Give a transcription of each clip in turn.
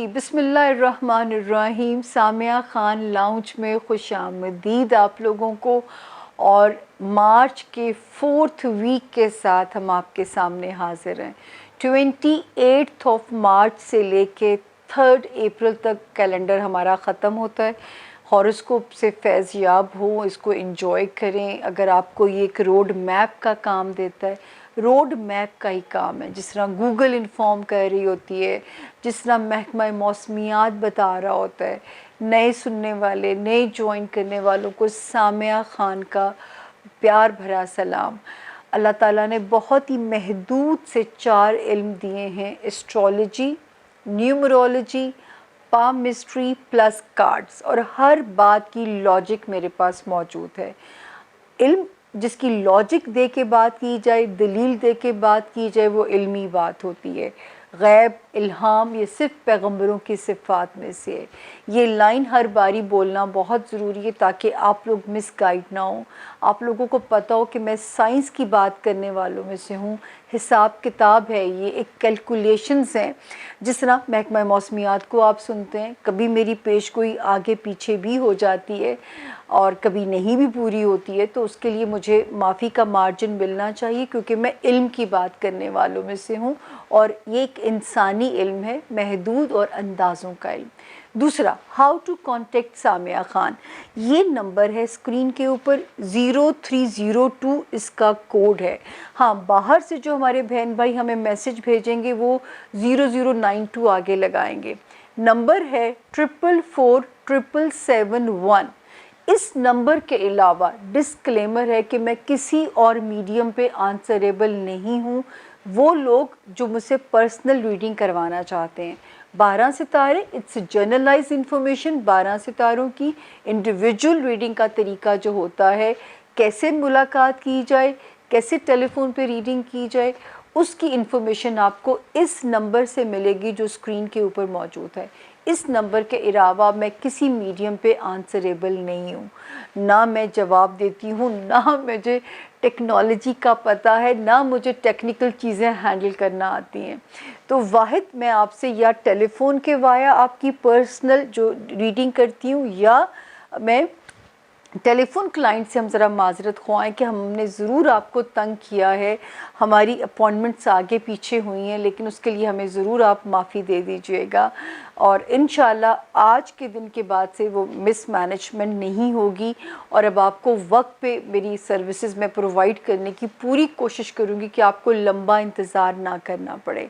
جی بسم اللہ الرحمن الرحیم. سامیہ خان لاؤنج میں خوش آمدید آپ لوگوں کو. اور مارچ کے 4th ویک کے ساتھ ہم آپ کے سامنے حاضر ہیں. 28 مارچ سے لے کے 3 اپریل تک کیلنڈر ہمارا ختم ہوتا ہے. ہاروسکوپ سے فیض یاب ہو, اس کو انجوائے کریں. اگر آپ کو یہ ایک روڈ میپ کا کام دیتا ہے, روڈ میپ کا ہی کام ہے, جس طرح گوگل انفارم کر رہی ہوتی ہے, جس طرح محکمہ موسمیات بتا رہا ہوتا ہے. نئے سننے والے, نئے جوائن کرنے والوں کو سامیہ خان کا پیار بھرا سلام. اللہ تعالیٰ نے بہت ہی محدود سے 4 علم دیے ہیں: اسٹرالوجی, نیومرولوجی, پامسٹری پلس کارڈز, اور ہر بات کی لاجک میرے پاس موجود ہے. علم جس کی لاجک دے کے بات کی جائے, دلیل دے کے بات کی جائے, وہ علمی بات ہوتی ہے. غیب, الہام, یہ صرف پیغمبروں کی صفات میں سے ہے. یہ لائن ہر باری بولنا بہت ضروری ہے تاکہ آپ لوگ مس گائیڈ نہ ہوں. آپ لوگوں کو پتہ ہو کہ میں سائنس کی بات کرنے والوں میں سے ہوں. حساب کتاب ہے, یہ ایک کیلکولیشنز ہیں. جس طرح محکمہ موسمیات کو آپ سنتے ہیں, کبھی میری پیش گوئی آگے پیچھے بھی ہو جاتی ہے اور کبھی نہیں بھی پوری ہوتی ہے, تو اس کے لیے مجھے معافی کا مارجن ملنا چاہیے, کیونکہ میں علم کی بات کرنے والوں میں سے ہوں اور یہ ایک انسانی علم ہے, محدود اور اندازوں کا علم. دوسرا, how to contact Samiya Khan. یہ نمبر ہے اسکرین کے اوپر, 0302 اس کا کوڈ ہے. ہاں, باہر سے جو ہمارے بہن بھائی ہمیں میسج بھیجیں گے وہ 0092 آگے لگائیں گے. نمبر ہے 444771. اس نمبر کے علاوہ ڈسکلیمر ہے کہ میں کسی اور میڈیم پہ آنسریبل نہیں ہوں. وہ لوگ جو مجھ سے پرسنل ریڈنگ کروانا چاہتے ہیں, 12 ستارے, اٹس جنرلائز انفارمیشن. 12 ستاروں کی انڈیویجول ریڈنگ کا طریقہ جو ہوتا ہے, کیسے ملاقات کی جائے, کیسے ٹیلی فون پہ ریڈنگ کی جائے, اس کی انفارمیشن آپ کو اس نمبر سے ملے گی جو اسکرین کے اوپر موجود ہے. اس نمبر کے علاوہ میں کسی میڈیم پہ آنسریبل نہیں ہوں. نہ میں جواب دیتی ہوں, نہ مجھے ٹیکنالوجی کا پتہ ہے, نہ مجھے ٹیکنیکل چیزیں ہینڈل کرنا آتی ہیں. تو واحد میں آپ سے یا ٹیلی فون کے وایا آپ کی پرسنل جو ریڈنگ کرتی ہوں, یا میں ٹیلی فون کلائنٹ سے ہم ذرا معذرت خواہیں کہ ہم نے ضرور آپ کو تنگ کیا ہے. ہماری اپوائنٹمنٹس آگے پیچھے ہوئی ہیں, لیکن اس کے لیے ہمیں ضرور آپ معافی دے دیجیے گا. اور انشاءاللہ آج کے دن کے بعد سے وہ مس مینجمنٹ نہیں ہوگی, اور اب آپ کو وقت پہ میری سروسز میں پرووائڈ کرنے کی پوری کوشش کروں گی کہ آپ کو لمبا انتظار نہ کرنا پڑے.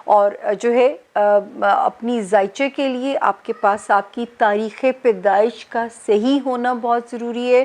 اور جو ہے اپنی ذائچے کے لیے آپ کے پاس آپ کی تاریخ پیدائش کا صحیح ہونا بہت ضروری ہے,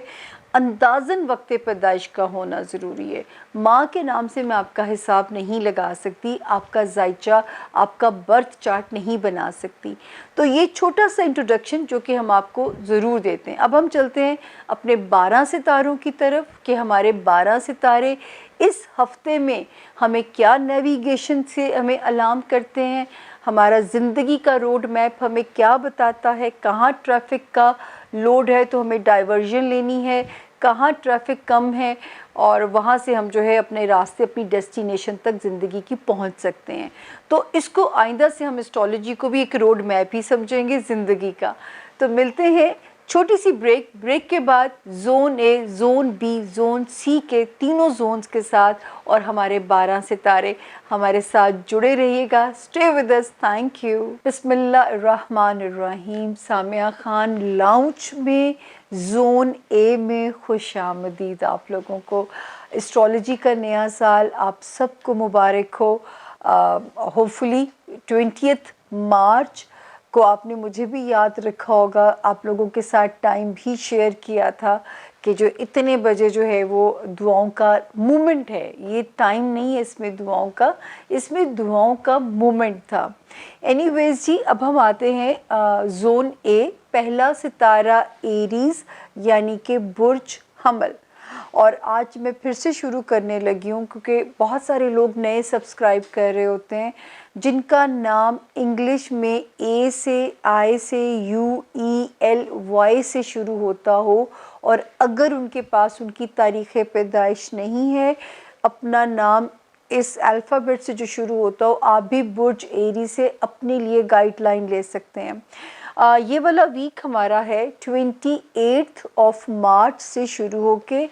اندازاً وقت پیدائش کا ہونا ضروری ہے. ماں کے نام سے میں آپ کا حساب نہیں لگا سکتی, آپ کا ذائچہ, آپ کا برتھ چارٹ نہیں بنا سکتی. تو یہ چھوٹا سا انٹروڈکشن جو کہ ہم آپ کو ضرور دیتے ہیں. اب ہم چلتے ہیں اپنے 12 ستاروں کی طرف کہ ہمارے 12 ستارے اس ہفتے میں ہمیں کیا نیویگیشن سے ہمیں الارم کرتے ہیں, ہمارا زندگی کا روڈ میپ ہمیں کیا بتاتا ہے. کہاں ٹریفک کا لوڈ ہے تو ہمیں ڈائیورژن لینی ہے, کہاں ٹریفک کم ہے, اور وہاں سے ہم جو ہے اپنے راستے, اپنی ڈیسٹینیشن تک زندگی کی پہنچ سکتے ہیں. تو اس کو آئندہ سے ہم اسٹرالوجی کو بھی ایک روڈ میپ ہی سمجھیں گے زندگی کا. تو ملتے ہیں چھوٹی سی بریک کے بعد zone A, zone B, zone C کے تینوں زونز کے ساتھ, اور ہمارے 12 ستارے. ہمارے ساتھ جڑے رہیے گا. Stay with us. Thank you. بسم اللہ الرحمن الرحیم. سامیہ خان لاؤنج میں زون اے میں خوش آمدید آپ لوگوں کو. اسٹرالوجی کا نیا سال آپ سب کو مبارک ہو. ہوپفلی 20 مارچ کو آپ نے مجھے بھی یاد رکھا ہوگا, آپ لوگوں کے ساتھ ٹائم بھی شیئر کیا تھا کہ جو اتنے بجے جو ہے وہ دعاؤں کا مومنٹ ہے. یہ ٹائم نہیں ہے اس میں دعاؤں کا, اس میں دعاؤں کا مومنٹ تھا. اینی ویز جی, اب ہم آتے ہیں زون اے. پہلا ستارہ ایریز یعنی کہ برج حمل. اور آج میں پھر سے شروع کرنے لگی ہوں کیونکہ بہت سارے لوگ نئے سبسکرائب کر رہے ہوتے ہیں جن کا نام انگلش میں اے سے, آئی سے, یو ای ایل وائی سے شروع ہوتا ہو, اور اگر ان کے پاس ان کی تاریخ پیدائش نہیں ہے, اپنا نام اس الفابیٹ سے جو شروع ہوتا ہو، آپ بھی برج ایری سے اپنے لیے گائیڈ لائن لے سکتے ہیں۔ یہ والا ویک ہمارا ہے 28 آف مارچ سے شروع ہو کے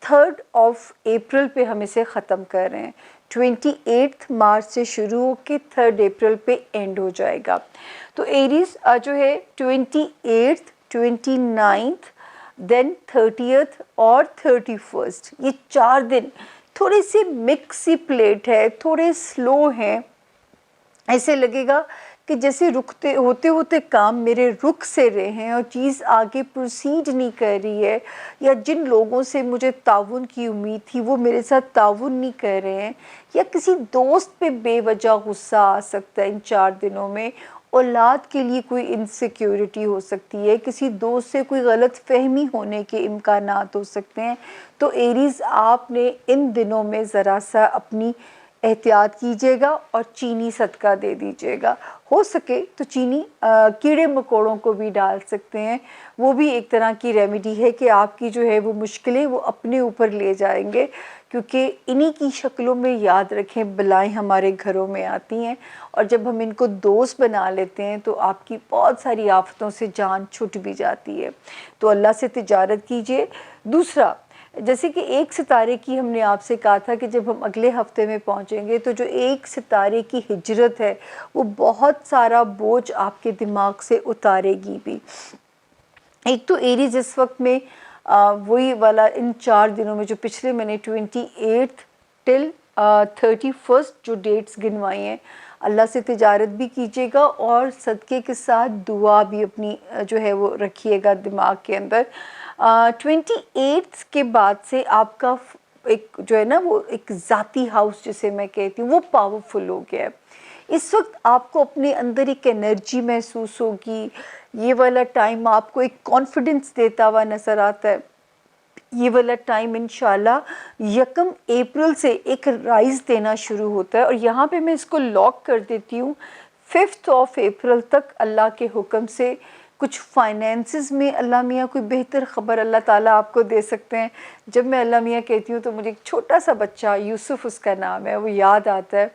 3 آف اپریل پہ ہم اسے ختم کر رہے ہیں۔ 28 مارچ سے شروع ہو کے 3 اپریل پہ اینڈ ہو جائے گا۔ تو ایریز جو ہے 28 29 دین 30 اور 31 یہ 4 دن تھوڑی سی مکسی پلیٹ ہے، تھوڑے سلو ہیں، ایسے لگے گا کہ جیسے رکتے ہوتے کام میرے رک سے رہے ہیں اور چیز آگے پروسیڈ نہیں کر رہی ہے، یا جن لوگوں سے مجھے تعاون کی امید تھی وہ میرے ساتھ تعاون نہیں کر رہے ہیں، یا کسی دوست پہ بے وجہ غصہ آ سکتا ہے ان 4 دنوں میں، اولاد کے لیے کوئی انسیکیورٹی ہو سکتی ہے، کسی دوست سے کوئی غلط فہمی ہونے کے امکانات ہو سکتے ہیں۔ تو ایریز آپ نے ان دنوں میں ذرا سا اپنی احتیاط کیجیے گا اور چینی صدقہ دے دیجیے گا، ہو سکے تو چینی کیڑے مکوڑوں کو بھی ڈال سکتے ہیں، وہ بھی ایک طرح کی ریمیڈی ہے کہ آپ کی جو ہے وہ مشکلیں وہ اپنے اوپر لے جائیں گے، کیونکہ انہی کی شکلوں میں یاد رکھیں بلائیں ہمارے گھروں میں آتی ہیں، اور جب ہم ان کو دوست بنا لیتے ہیں تو آپ کی بہت ساری آفتوں سے جان چھٹ بھی جاتی ہے۔ تو اللہ سے تجارت کیجیے۔ دوسرا، جیسے کہ 1 ستارے کی ہم نے آپ سے کہا تھا کہ جب ہم اگلے ہفتے میں پہنچیں گے تو جو 1 ستارے کی ہجرت ہے وہ بہت سارا بوجھ آپ کے دماغ سے اتارے گی بھی۔ ایک تو ایریز اس وقت میں وہی والا ان 4 دنوں میں جو پچھلے میں نے 28 ٹل 31 جو ڈیٹس گنوائی ہیں، اللہ سے تجارت بھی کیجیے گا اور صدقے کے ساتھ دعا بھی اپنی جو ہے وہ رکھیے گا دماغ کے اندر۔ 28 کے بعد سے آپ کا ایک جو ہے نا وہ ایک ذاتی ہاؤس جسے میں کہتی ہوں وہ پاورفل ہو گیا ہے۔ اس وقت آپ کو اپنے اندر ایک انرجی محسوس ہوگی، یہ والا ٹائم آپ کو ایک کانفیڈنس دیتا ہوا نظر آتا ہے۔ یہ والا ٹائم انشاءاللہ 1 اپریل سے ایک رائز دینا شروع ہوتا ہے، اور یہاں پہ میں اس کو لاک کر دیتی ہوں 5 آف اپریل تک اللہ کے حکم سے کچھ فائنینسز میں اللہ میاں کوئی بہتر خبر اللہ تعالیٰ آپ کو دے سکتے ہیں۔ جب میں اللہ میاں کہتی ہوں تو مجھے ایک چھوٹا سا بچہ یوسف اس کا نام ہے وہ یاد آتا ہے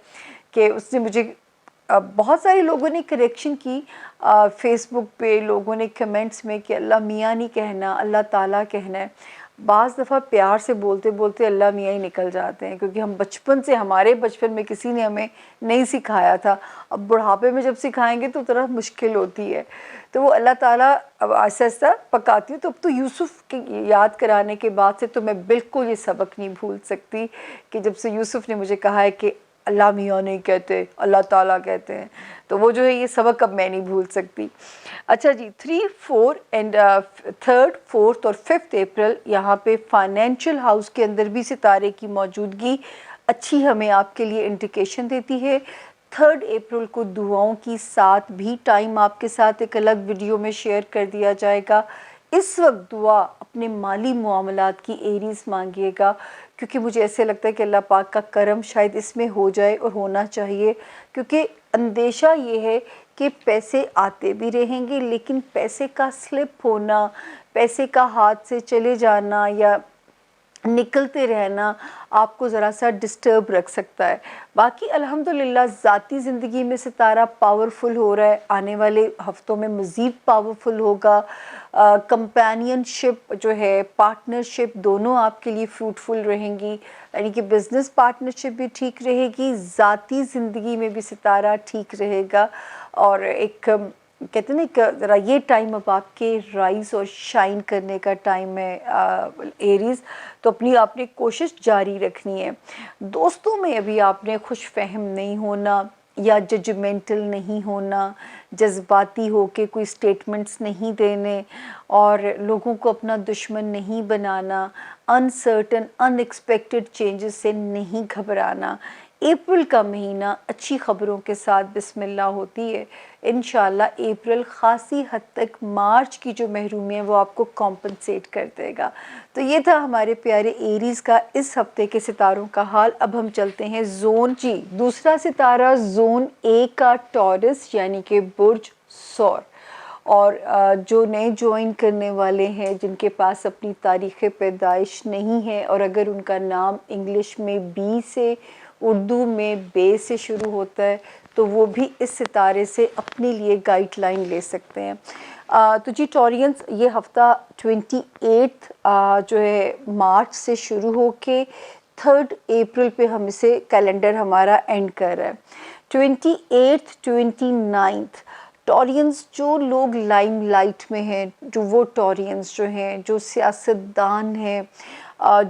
کہ اس نے مجھے بہت سارے لوگوں نے کریکشن کی فیس بک پہ، لوگوں نے کمنٹس میں کہ اللہ میاں نہیں کہنا اللہ تعالیٰ کہنا ہے۔ بعض دفعہ پیار سے بولتے بولتے اللہ میاں ہی نکل جاتے ہیں، کیونکہ ہم بچپن سے ہمارے بچپن میں کسی نے ہمیں نہیں سکھایا تھا، اب بڑھاپے میں جب سکھائیں گے تو ذرا مشکل ہوتی ہے، تو وہ اللہ تعالیٰ اب آہستہ آہستہ پکاتی ہوں۔ تو اب تو یوسف کی یاد کرانے کے بعد سے تو میں بالکل یہ سبق نہیں بھول سکتی کہ جب سے یوسف نے مجھے کہا ہے کہ اللہ میاں نہیں کہتے اللہ تعالیٰ کہتے ہیں، تو وہ جو ہے یہ سبق اب میں نہیں بھول سکتی۔ اچھا جی، 3 4 اینڈ 3 4 اور 5 اپریل یہاں پہ فائنینشیل ہاؤس کے اندر بھی ستارے کی موجودگی اچھی ہمیں آپ کے لیے انڈیکیشن دیتی ہے۔ 3 اپریل کو دعاؤں کی ساتھ بھی ٹائم آپ کے ساتھ ایک الگ ویڈیو میں شیئر کر دیا جائے گا۔ اس وقت دعا اپنے مالی معاملات کی ایریز مانگیے گا، کیونکہ مجھے ایسے لگتا ہے کہ اللہ پاک کا کرم شاید اس میں ہو جائے اور ہونا چاہیے، کیونکہ اندیشہ یہ ہے کہ پیسے آتے بھی رہیں گے لیکن پیسے کا سلپ ہونا، پیسے کا ہاتھ سے چلے جانا یا نکلتے رہنا آپ کو ذرا سا ڈسٹرب رکھ سکتا ہے۔ باقی الحمدللہ ذاتی زندگی میں ستارہ پاورفل ہو رہا ہے، آنے والے ہفتوں میں مزید پاورفل ہوگا۔ کمپینین شپ جو ہے، پارٹنرشپ دونوں آپ کے لیے فروٹفل رہیں گی، یعنی کہ بزنس پارٹنرشپ بھی ٹھیک رہے گی، ذاتی زندگی میں بھی ستارہ ٹھیک رہے گا، اور ایک کہتے ہیں نا کہ ذرا یہ ٹائم اب آپ کے رائز اور شائن کرنے کا ٹائم ہے ایریز، تو آپ نے کوشش جاری رکھنی ہے۔ دوستوں میں ابھی آپ نے خوش فہم نہیں ہونا یا ججمنٹل نہیں ہونا، جذباتی ہو کے کوئی سٹیٹمنٹس نہیں دینے اور لوگوں کو اپنا دشمن نہیں بنانا، انسرٹن ان ایکسپیکٹڈ چینجز سے نہیں گھبرانا۔ اپریل کا مہینہ اچھی خبروں کے ساتھ بسم اللہ ہوتی ہے، انشاءاللہ اپریل خاصی حد تک مارچ کی جو محرومی ہے وہ آپ کو کمپنسیٹ کر دے گا۔ تو یہ تھا ہمارے پیارے ایریز کا اس ہفتے کے ستاروں کا حال۔ اب ہم چلتے ہیں زون جی دوسرا ستارہ زون اے کا ٹورس یعنی کہ برج ثور، اور جو نئے جوائن کرنے والے ہیں جن کے پاس اپنی تاریخ پیدائش نہیں ہے اور اگر ان کا نام انگلش میں بی سے اردو میں بے سے شروع ہوتا ہے، تو وہ بھی اس ستارے سے اپنے لیے گائیڈ لائن لے سکتے ہیں۔ تو جی ٹورینس، یہ ہفتہ 28 جو ہے مارچ سے شروع ہو کے 3 اپریل پہ ہم اسے کیلنڈر ہمارا اینڈ کر رہا ہے۔ 28 29 ٹورینس، جو لوگ لائم لائٹ میں ہیں، جو وہ ٹورینس جو ہیں جو سیاستدان ہیں،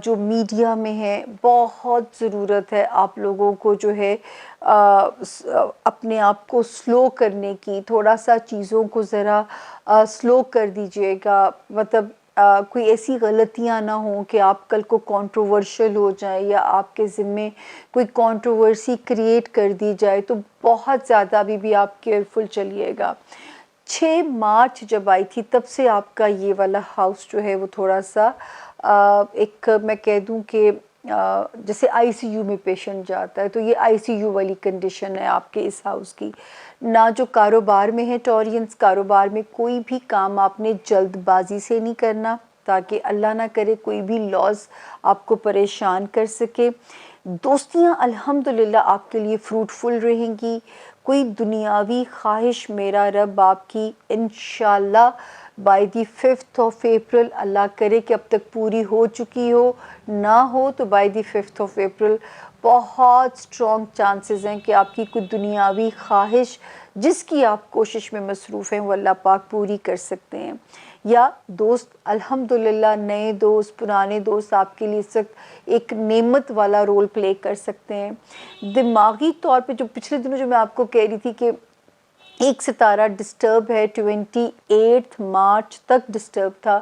جو میڈیا میں ہیں، بہت ضرورت ہے آپ لوگوں کو جو ہے اپنے آپ کو سلو کرنے کی، تھوڑا سا چیزوں کو ذرا سلو کر دیجئے گا، مطلب کوئی ایسی غلطیاں نہ ہوں کہ آپ کل کو کنٹروورشل ہو جائیں یا آپ کے ذمے کوئی کنٹروورسی کریٹ کر دی جائے، تو بہت زیادہ ابھی بھی آپ کیئرفل چلیے گا۔ 6 مارچ جب آئی تھی تب سے آپ کا یہ والا ہاؤس جو ہے وہ تھوڑا سا ایک میں کہہ دوں کہ جیسے آئی سی یو میں پیشنٹ جاتا ہے، تو یہ آئی سی یو والی کنڈیشن ہے آپ کے اس ہاؤس کی۔ نہ جو کاروبار میں ہے ٹورینس، کاروبار میں کوئی بھی کام آپ نے جلد بازی سے نہیں کرنا، تاکہ اللہ نہ کرے کوئی بھی لاس آپ کو پریشان کر سکے۔ دوستیاں الحمدللہ آپ کے لیے فروٹفل رہیں گی۔ کوئی دنیاوی خواہش میرا رب آپ کی انشاءاللہ by the 5th of April، اللہ کرے کہ اب تک پوری ہو چکی ہو، نہ ہو تو by the 5th of April بہت سٹرونگ چانسز ہیں کہ آپ کی کوئی دنیاوی خواہش جس کی آپ کوشش میں مصروف ہیں وہ اللہ پاک پوری کر سکتے ہیں۔ یا دوست الحمدللہ، نئے دوست، پرانے دوست آپ کے لیے اس وقت ایک نعمت والا رول پلے کر سکتے ہیں۔ دماغی طور پہ جو پچھلے دنوں جو میں آپ کو کہہ رہی تھی کہ ایک ستارہ ڈسٹرب ہے، 28 مارچ تک ڈسٹرب تھا،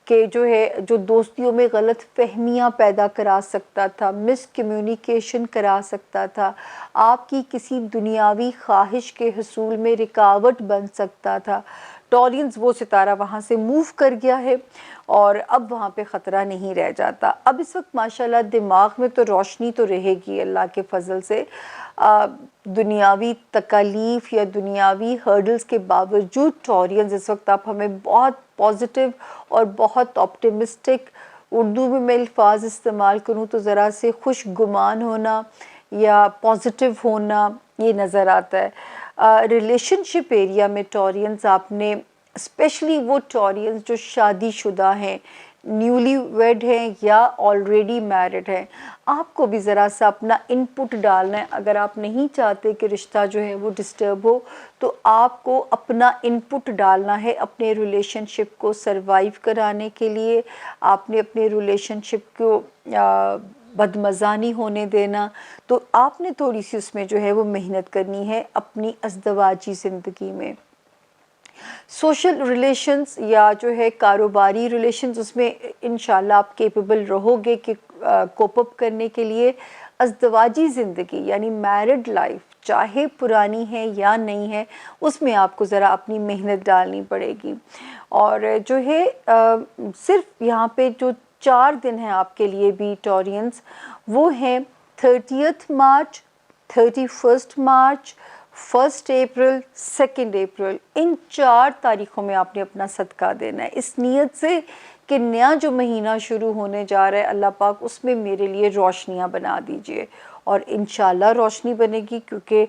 کہ جو ہے جو دوستیوں میں غلط فہمیاں پیدا کرا سکتا تھا، مس کمیونیکیشن کرا سکتا تھا، آپ کی کسی دنیاوی خواہش کے حصول میں رکاوٹ بن سکتا تھا۔ ٹورینس وہ ستارہ وہاں سے موو کر گیا ہے اور اب وہاں پہ خطرہ نہیں رہ جاتا۔ اب اس وقت ماشاءاللہ دماغ میں تو روشنی تو رہے گی اللہ کے فضل سے، دنیاوی تکالیف یا دنیاوی ہرڈلز کے باوجود ٹورینس اس وقت آپ ہمیں بہت پازیٹیو اور بہت آپٹیمسٹک، اردو میں میں الفاظ استعمال کروں تو ذرا سے خوش گمان ہونا یا پازیٹیو ہونا یہ نظر آتا ہے۔ ریلیشن شپ ایریا میں ٹورینس آپ نے اسپیشلی وہ ٹورینس جو شادی شدہ ہیں، نیولی ویڈ ہیں یا آلریڈی میرڈ ہیں، آپ کو بھی ذرا سا اپنا ان پٹ ڈالنا ہے۔ اگر آپ نہیں چاہتے کہ رشتہ جو ہے وہ ڈسٹرب ہو تو آپ کو اپنا ان پٹ ڈالنا ہے اپنے ریلیشن شپ کو سروائیو کرانے کے لیے۔ آپ نے اپنے ریلیشن شپ کو بدمزہ نہیں ہونے دینا، تو آپ نے تھوڑی سی اس میں جو ہے وہ محنت کرنی ہے اپنی ازدواجی زندگی میں۔ سوشل ریلیشنز یا جو ہے کاروباری ریلیشنز، اس میں انشاءاللہ آپ کیپیبل رہو گے کہ کوپ اپ کرنے کے لیے۔ ازدواجی زندگی یعنی میرڈ لائف چاہے پرانی ہے یا نہیں ہے، اس میں آپ کو ذرا اپنی محنت ڈالنی پڑے گی۔ اور جو ہے صرف یہاں پہ جو 4 دن ہیں آپ کے لیے بھی ٹورینس، وہ ہیں 30 مارچ، 31 مارچ، 1 اپریل، 2 اپریل۔ ان 4 تاریخوں میں آپ نے اپنا صدقہ دینا ہے اس نیت سے کہ نیا جو مہینہ شروع ہونے جا رہا ہے اللہ پاک اس میں میرے لیے روشنیاں بنا دیجئے، اور انشاءاللہ روشنی بنے گی، کیونکہ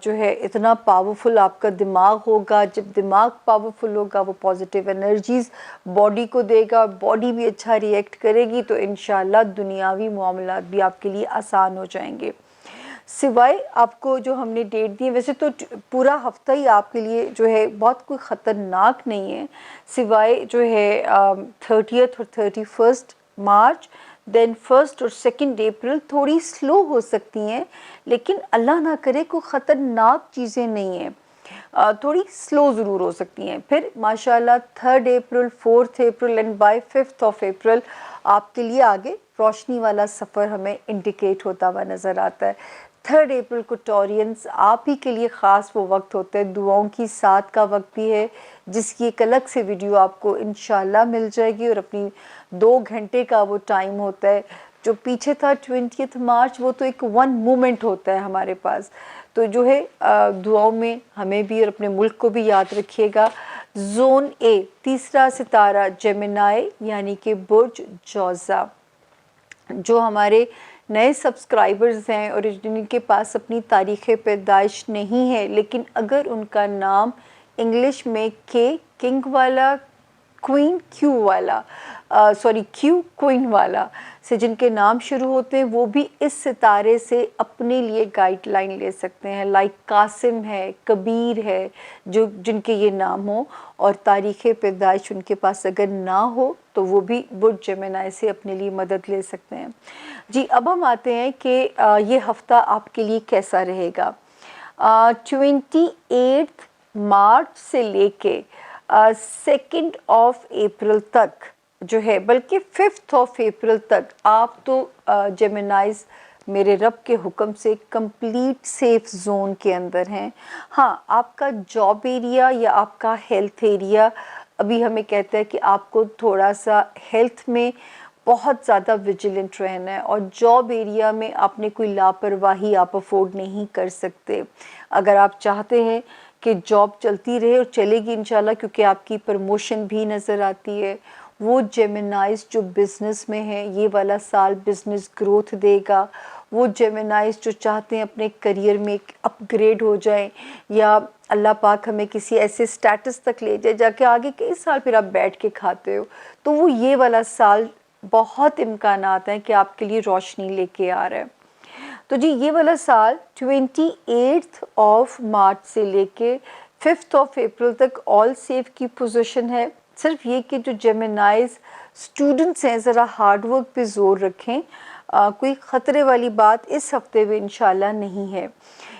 جو ہے اتنا پاورفل آپ کا دماغ ہوگا۔ جب دماغ پاورفل ہوگا وہ پازیٹیو انرجیز باڈی کو دے گا، باڈی بھی اچھا ری ایکٹ کرے گی، تو انشاءاللہ دنیاوی معاملات بھی آپ کے لیے آسان ہو جائیں گے۔ سوائے آپ کو جو ہم نے ڈیٹ دی ہے، ویسے تو پورا ہفتہ ہی آپ کے لیے جو ہے بہت کوئی خطرناک نہیں ہے، سوائے جو ہے 30 اور 31 مارچ، دین 1 اور 2 اپریل تھوڑی سلو ہو سکتی ہیں، لیکن اللہ نہ کرے کوئی خطرناک چیزیں نہیں ہیں، تھوڑی سلو ضرور ہو سکتی ہیں۔ پھر ماشاءاللہ 3 April, 4 April and by 5 April آپ کے لیے آگے روشنی والا سفر ہمیں انڈیکیٹ ہوتا ہوا نظر آتا ہے۔ 3 اپریل کو ٹورینس آپ ہی کے لیے خاص وہ وقت ہوتا ہے، دعاؤں کی ساتھ کا وقت بھی ہے، جس کی ایک الگ سے ویڈیو آپ کو انشاءاللہ مل جائے گی، اور اپنی 2 گھنٹے کا وہ ٹائم ہوتا ہے۔ جو پیچھے تھا 20 مارچ، وہ تو ایک 1 مومنٹ ہوتا ہے ہمارے پاس، تو جو ہے دعاؤں میں ہمیں بھی اور اپنے ملک کو بھی یاد رکھیے گا۔ زون اے، تیسرا ستارہ جیمنائی یعنی کہ برج جوزا، جو ہمارے نئے سبسکرائبرز ہیں اور جن کے پاس اپنی تاریخ پیدائش نہیں ہے لیکن اگر ان کا نام انگلش میں کے کنگ والا، کوئین کیو والا، کیو کوئین والا سے جن کے نام شروع ہوتے ہیں، وہ بھی اس ستارے سے اپنے لیے گائیڈ لائن لے سکتے ہیں. لائک قاسم ہے، کبیر ہے، جن کے یہ نام ہوں اور تاریخ پیدائش ان کے پاس اگر نہ ہو تو وہ بھی برج جیمنائی سے اپنے لیے مدد لے سکتے ہیں. جی اب ہم آتے ہیں کہ یہ ہفتہ آپ کے لیے کیسا رہے گا. 28 مارچ سے لے کے 2 اپریل تک جو ہے، بلکہ 5 اپریل تک آپ تو جیمنائز میرے رب کے حکم سے کمپلیٹ سیف زون کے اندر ہیں. ہاں، آپ کا جاب ایریا یا آپ کا ہیلتھ ایریا ابھی ہمیں کہتا ہے کہ آپ کو تھوڑا سا ہیلتھ میں بہت زیادہ ویجیلنٹ رہنا ہے، اور جاب ایریا میں آپ نے کوئی لاپرواہی آپ افورڈ نہیں کر سکتے. اگر آپ چاہتے ہیں کہ جاب چلتی رہے اور چلے گی انشاءاللہ، کیونکہ آپ کی پروموشن بھی نظر آتی ہے، وہ جیمنائز جو بزنس میں ہیں یہ والا سال بزنس گروتھ دے گا. وہ جیمنائز جو چاہتے ہیں اپنے کریئر میں اپ گریڈ ہو جائیں یا اللہ پاک ہمیں کسی ایسے سٹیٹس تک لے جائے جا کے آگے کئی سال پھر آپ بیٹھ کے کھاتے ہو، تو وہ یہ والا سال بہت امکانات ہیں کہ آپ کے لیے روشنی لے کے آ رہا ہے. تو جی یہ والا سال 28 مارچ سے لے کے 5 اپریل تک آل سیف کی پوزیشن ہے. صرف یہ کہ جو جیمنائز اسٹوڈنٹس ہیں ذرا ہارڈ ورک پہ زور رکھیں، کوئی خطرے والی بات اس ہفتے میں انشاءاللہ نہیں ہے.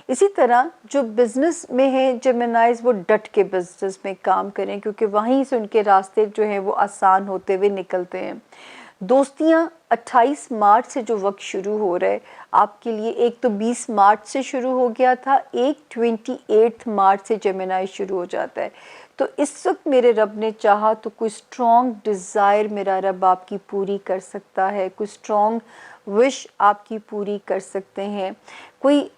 اسی طرح جو بزنس میں ہیں جیمنائز، وہ ڈٹ کے بزنس میں کام کریں کیونکہ وہیں سے ان کے راستے جو ہیں وہ آسان ہوتے ہوئے نکلتے ہیں. دوستیاں 28 مارچ سے جو وقت شروع ہو رہا ہے آپ کے لیے، ایک تو 20 مارچ سے شروع ہو گیا تھا، ایک 28 مارچ سے جیمنائی شروع ہو جاتا ہے. تو اس وقت میرے رب نے چاہا تو کوئی سٹرونگ ڈیزائر میرا رب آپ کی پوری کر سکتا ہے، کوئی سٹرونگ وش آپ کی پوری کر سکتے ہیں. کوئی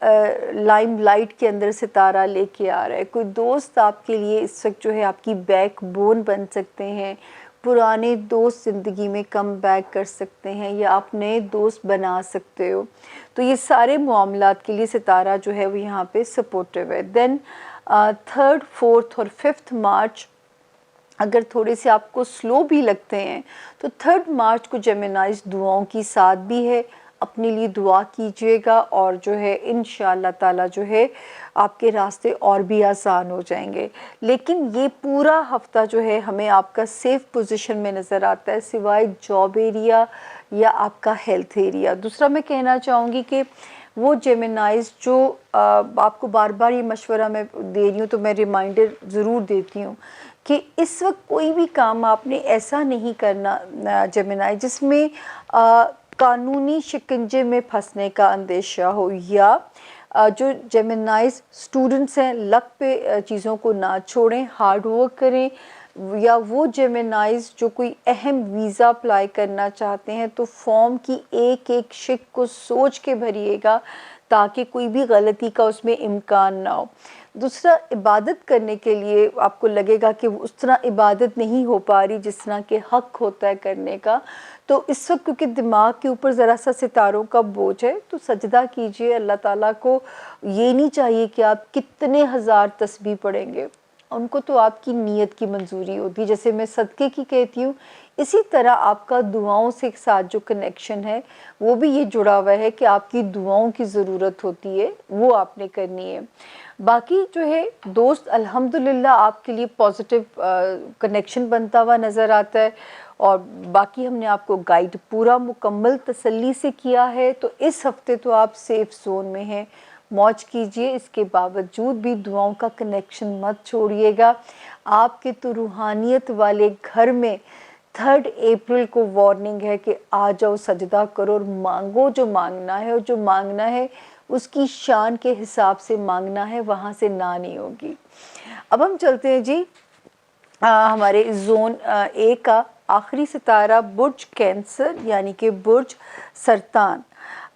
لائم لائٹ کے اندر ستارہ لے کے آ رہا ہے، کوئی دوست آپ کے لیے اس وقت جو ہے آپ کی بیک بون بن سکتے ہیں. پرانے دوست زندگی میں کم بیک کر سکتے ہیں یا آپ نئے دوست بنا سکتے ہو. تو یہ سارے معاملات کے لیے ستارہ جو ہے وہ یہاں پہ سپورٹیو ہے. دین 3 4 اور 5 مارچ اگر تھوڑے سے آپ کو سلو بھی لگتے ہیں تو 3 مارچ کو جیمنائز دعاؤں کی ساتھ بھی ہے. اپنے لیے دعا کیجئے گا اور جو ہے انشاءاللہ تعالی جو ہے آپ کے راستے اور بھی آسان ہو جائیں گے. لیکن یہ پورا ہفتہ جو ہے ہمیں آپ کا سیف پوزیشن میں نظر آتا ہے سوائے جاب ایریا یا آپ کا ہیلتھ ایریا. دوسرا میں کہنا چاہوں گی کہ وہ جیمنائز جو آپ کو بار بار یہ مشورہ میں دے رہی ہوں تو میں ریمائنڈر ضرور دیتی ہوں کہ اس وقت کوئی بھی کام آپ نے ایسا نہیں کرنا جیمنائی جس میں قانونی شکنجے میں پھنسنے کا اندیشہ ہو، یا جو جیمنائز اسٹوڈنٹس ہیں لک پہ چیزوں کو نہ چھوڑیں، ہارڈ ورک کریں. یا وہ جیمنائز جو کوئی اہم ویزا اپلائی کرنا چاہتے ہیں تو فارم کی ایک ایک شک کو سوچ کے بھریے گا تاکہ کوئی بھی غلطی کا اس میں امکان نہ ہو. دوسرا، عبادت کرنے کے لیے آپ کو لگے گا کہ اس طرح عبادت نہیں ہو پا رہی جس طرح کہ حق ہوتا ہے کرنے کا، تو اس وقت کیونکہ دماغ کے اوپر ذرا سا ستاروں کا بوجھ ہے تو سجدہ کیجئے. اللہ تعالیٰ کو یہ نہیں چاہیے کہ آپ کتنے ہزار تسبیح پڑھیں گے، ان کو تو آپ کی نیت کی منظوری ہوتی ہے. جیسے میں صدقے کی کہتی ہوں، اسی طرح آپ کا دعاؤں سے ساتھ جو کنیکشن ہے وہ بھی یہ جڑا ہوا ہے کہ آپ کی دعاؤں کی ضرورت ہوتی ہے، وہ آپ نے کرنی ہے. باقی جو ہے دوست الحمدللہ آپ کے لیے پازیٹیو کنیکشن بنتا ہوا نظر آتا ہے، اور باقی ہم نے آپ کو گائیڈ پورا مکمل تسلی سے کیا ہے. تو اس ہفتے تو آپ سیف زون میں ہیں، موج کیجئے. اس کے باوجود بھی دعاؤں کا کنیکشن مت چھوڑیے گا. آپ کے تو روحانیت والے گھر میں 3 اپریل کو وارننگ ہے کہ آ جاؤ، سجدہ کرو اور مانگو جو مانگنا ہے، اور جو مانگنا ہے اس کی شان کے حساب سے مانگنا ہے، وہاں سے نہ نہیں ہوگی. اب ہم چلتے ہیں جی ہمارے زون اے کا آخری ستارہ برج کینسر یعنی کہ برج سرطان.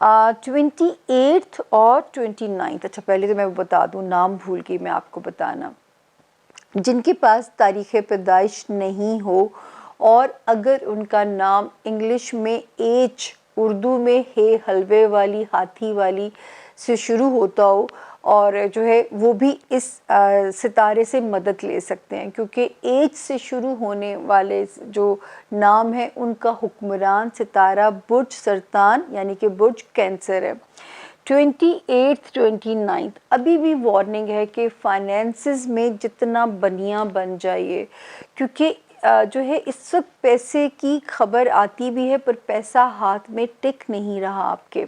28 اور 29. اچھا پہلے تو میں بتا دوں، نام بھول گئی میں آپ کو بتانا. جن کے پاس تاریخ پیدائش نہیں ہو اور اگر ان کا نام انگلش میں ایج اردو میں ہے حلوے والی ہاتھی والی سے شروع ہوتا ہو، اور جو ہے وہ بھی اس ستارے سے مدد لے سکتے ہیں، کیونکہ ایج سے شروع ہونے والے جو نام ہیں ان کا حکمران ستارہ برج سرطان یعنی کہ برج کینسر ہے۔ 28 29 ابھی بھی وارننگ ہے کہ فائنینسز میں جتنا بنیاں بن جائیے، کیونکہ جو ہے اس وقت پیسے کی خبر آتی بھی ہے پر پیسہ ہاتھ میں ٹک نہیں رہا آپ کے۔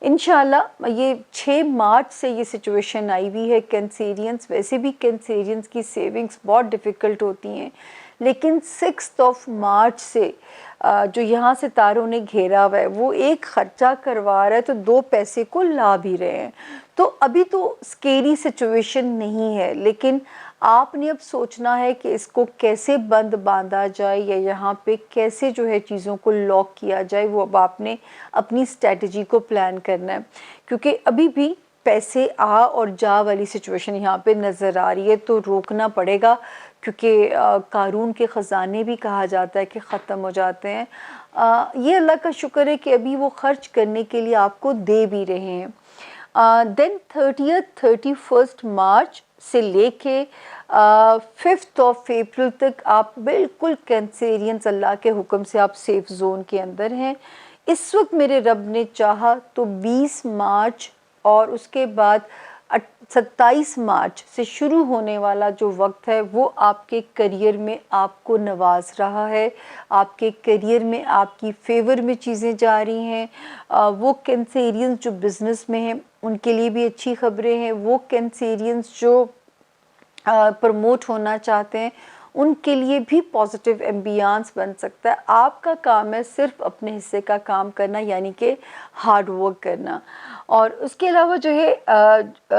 انشاءاللہ یہ 6 مارچ سے یہ سچویشن آئی ہوئی ہے کینسیرینز، ویسے بھی کینسیرینز کی سیونگز بہت ڈیفیکلٹ ہوتی ہیں، لیکن 6 مارچ سے جو یہاں ستاروں نے گھیرا ہوا ہے وہ ایک خرچہ کروا رہا ہے تو 2 پیسے کو لا بھی رہے ہیں، تو ابھی تو سکیری سچویشن نہیں ہے، لیکن آپ نے اب سوچنا ہے کہ اس کو کیسے بند باندھا جائے یا یہاں پہ کیسے جو ہے چیزوں کو لاک کیا جائے، وہ اب آپ نے اپنی اسٹریٹجی کو پلان کرنا ہے، کیونکہ ابھی بھی پیسے آ اور جا والی سچویشن یہاں پہ نظر آ رہی ہے، تو روکنا پڑے گا، کیونکہ قارون کے خزانے بھی کہا جاتا ہے کہ ختم ہو جاتے ہیں۔ یہ اللہ کا شکر ہے کہ ابھی وہ خرچ کرنے کے لیے آپ کو دے بھی رہے ہیں۔ دین 31 مارچ سے لے کے 5 اپریل تک آپ بالکل کینسیرینز اللہ کے حکم سے آپ سیف زون کے اندر ہیں۔ اس وقت میرے رب نے چاہا تو 20 مارچ اور اس کے بعد 27 مارچ سے شروع ہونے والا جو وقت ہے وہ آپ کے کریئر میں آپ کو نواز رہا ہے، آپ کے کریئر میں آپ کی فیور میں چیزیں جا رہی ہیں۔ وہ کینسیرینز جو بزنس میں ہیں ان کے لیے بھی اچھی خبریں ہیں، وہ کینسیرینز جو پروموٹ ہونا چاہتے ہیں ان کے لیے بھی پازیٹیو ایمبیانس بن سکتا ہے۔ آپ کا کام ہے صرف اپنے حصے کا کام کرنا، یعنی کہ ہارڈ ورک کرنا۔ اور اس کے علاوہ جو ہے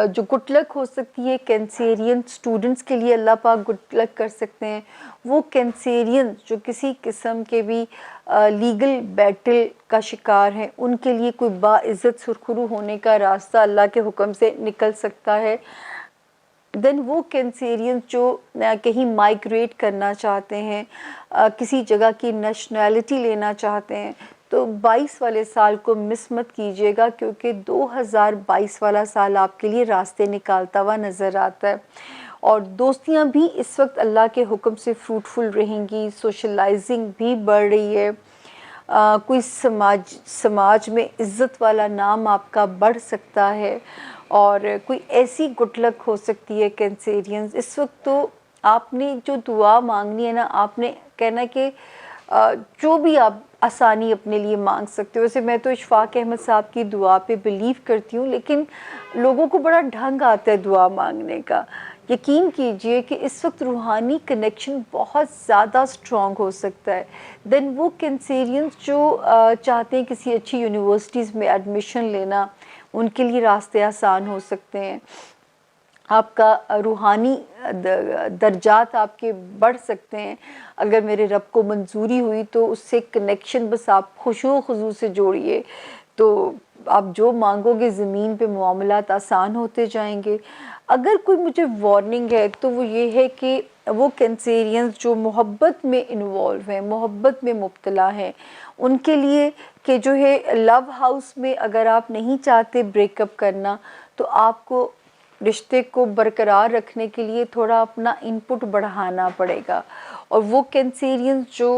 جو گڈ لک ہو سکتی ہے کینسیرین اسٹوڈنٹس کے لیے، اللہ پاک گڈ لک کر سکتے ہیں۔ وہ کینسیرین جو کسی قسم کے بھی لیگل بیٹل کا شکار ہیں ان کے لیے کوئی باعزت سرخرو ہونے کا راستہ اللہ کے حکم سے نکل سکتا ہے۔ دین وہ کینسیرینز جو کہیں مائگریٹ کرنا چاہتے ہیں، کسی جگہ کی نیشنلٹی لینا چاہتے ہیں، تو 22 والے سال کو مس مت کیجیے گا، کیونکہ 2022 والا سال آپ کے لیے راستے نکالتا ہوا نظر آتا ہے۔ اور دوستیاں بھی اس وقت اللہ کے حکم سے فروٹفل رہیں گی، سوشلائزنگ بھی بڑھ رہی ہے، کوئی سماج میں عزت والا نام آپ کا بڑھ سکتا ہے، اور کوئی ایسی گڈ لک ہو سکتی ہے کینسیرینز۔ اس وقت تو آپ نے جو دعا مانگنی ہے نا، آپ نے کہنا ہے کہ جو بھی آپ آسانی اپنے لیے مانگ سکتے ہو۔ ویسے میں تو اشفاق احمد صاحب کی دعا پہ بلیو کرتی ہوں، لیکن لوگوں کو بڑا ڈھنگ آتا ہے دعا مانگنے کا۔ یقین کیجئے کہ اس وقت روحانی کنیکشن بہت زیادہ سٹرونگ ہو سکتا ہے۔ دین وہ کینسیرینز جو چاہتے ہیں کسی اچھی یونیورسٹیز میں ایڈمیشن لینا، ان کے لیے راستے آسان ہو سکتے ہیں۔ آپ کا روحانی درجات آپ کے بڑھ سکتے ہیں اگر میرے رب کو منظوری ہوئی تو اس سے کنیکشن بس آپ خشوع و خضوع سے جوڑیے، تو آپ جو مانگو گے زمین پہ معاملات آسان ہوتے جائیں گے۔ اگر کوئی مجھے وارننگ ہے تو وہ یہ ہے کہ وہ کینسیرینز جو محبت میں انوالو ہیں، محبت میں مبتلا ہیں، ان کے لیے کہ جو ہے لو ہاؤس میں اگر آپ نہیں چاہتے بریک اپ کرنا تو آپ کو رشتے کو برقرار رکھنے کے لیے تھوڑا اپنا انپٹ بڑھانا پڑے گا۔ اور وہ کینسیرینز جو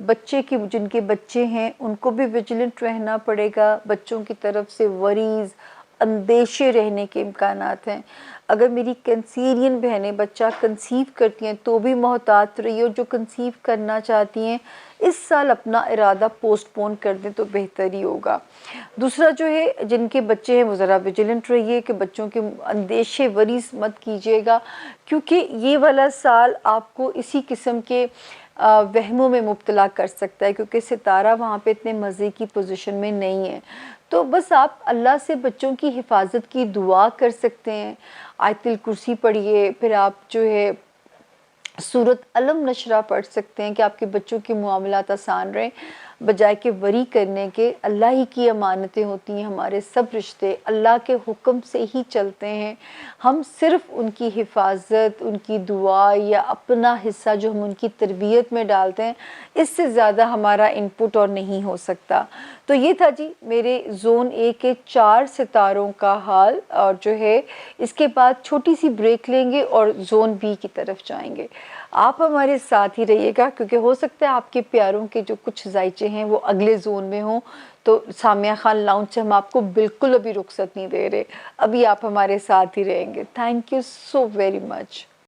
بچے کی جن کے بچے ہیں ان کو بھی ویجیلنٹ رہنا پڑے گا، بچوں کی طرف سے وریز اندیشے رہنے کے امکانات ہیں۔ اگر میری کینسیرین بہنیں بچہ کنسیو کرتی ہیں تو بھی محتاط رہیے، اور جو کنسیو کرنا چاہتی ہیں اس سال اپنا ارادہ پوسٹ پون کر دیں تو بہتر ہی ہوگا۔ دوسرا جو ہے جن کے بچے ہیں وہ ذرا ویجیلنٹ رہیے کہ بچوں کے اندیشے وریز مت کیجیے گا، کیونکہ یہ والا سال آپ کو اسی قسم کے وہموں میں مبتلا کر سکتا ہے، کیونکہ ستارہ وہاں پہ اتنے مزے کی پوزیشن میں نہیں ہے۔ تو بس آپ اللہ سے بچوں کی حفاظت کی دعا کر سکتے ہیں، آیت الکرسی پڑھیے، پھر آپ جو ہے سورۃ علم نشرہ پڑھ سکتے ہیں کہ آپ کے بچوں کے معاملات آسان رہیں۔ بجائے کہ وری کرنے کے. اللہ ہی کی امانتیں ہوتی ہیں, ہمارے سب رشتے اللہ کے حکم سے ہی چلتے ہیں. ہم صرف ان کی حفاظت, ان کی دعا یا اپنا حصہ جو ہم ان کی تربیت میں ڈالتے ہیں, اس سے زیادہ ہمارا انپٹ اور نہیں ہو سکتا. تو یہ تھا جی میرے زون اے کے 4 ستاروں کا حال, اور جو ہے اس کے بعد چھوٹی سی بریک لیں گے اور زون بی کی طرف جائیں گے. آپ ہمارے ساتھ ہی رہیے گا, کیونکہ ہو سکتا ہے آپ کے پیاروں کے جو کچھ ذائچے ہیں وہ اگلے زون میں ہوں. تو سامیہ خان لاؤنج سے ہم آپ کو بالکل ابھی رخصت نہیں دے رہے, ابھی آپ ہمارے ساتھ ہی رہیں گے. Thank you so very much.